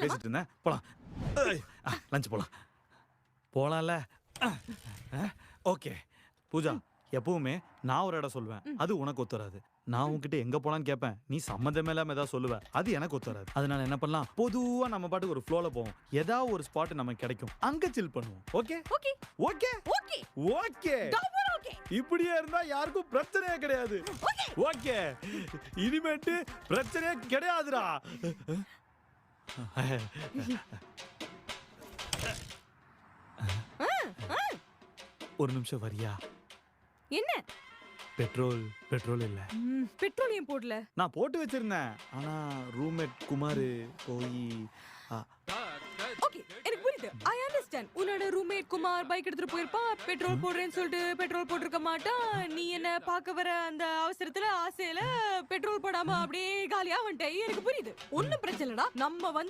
பேசிட்டு இருந்தேன். போலாம். லஞ்ச் போலாம். போலாம்ல. ஓகே பூஜா, எப்பவுமே நான் ஒரு இடம் சொல்லுவேன், அது உனக்கு ஒத்து வராது. நான் உன்கிட்ட எங்க போலான்னு கேட்பேன், நீ சம்மந்தமே இல்லாம ஏதாவது சொல்லுவ, அது எனக்கு ஒத்து வராது. அதனால என்ன பண்ணலாம், பொதுவா நம்ம பாட்டுக்கு ஒரு ஃப்ளோல போவோம். ஏதாவது ஒரு ஸ்பாட் நமக்கு கிடைக்கும், அங்க சில் பண்ணுவோம். Okay okay okay okay okay. Double okay. இப்படியே இருந்தா யாருக்கும் பிரச்சனையே கிடையாது. ஓகே, இனிமேட்டு பிரச்சனையே கிடையாதுடா. ஒரு நிமிஷம் வரியா? என்ன பெட்ரோல் இல்ல. பெட்ரோலியம் போடல. நான் போட்டு வச்சிருந்தேன், ஆனா ரூம்மேட் குமார் போய் ஓகே எனக்கு புரியுது. I understand. உன்னோட ரூம்மேட் குமார் பைக் எடுத்துட்டு போயிருப்பான், பெட்ரோல் போடுறேன்னு சொல்லிட்டு பெட்ரோல் போட்டிருக்க மாட்டான். நீ என்ன பார்க்க வர அந்த அவசரத்துல ஆசையில பெட்ரோல் போடாம அப்படியே காலியா வந்துட்ட. எனக்கு புரியுது, ஒன்னும் பிரச்சனை இல்லடா. நம்ம வந்து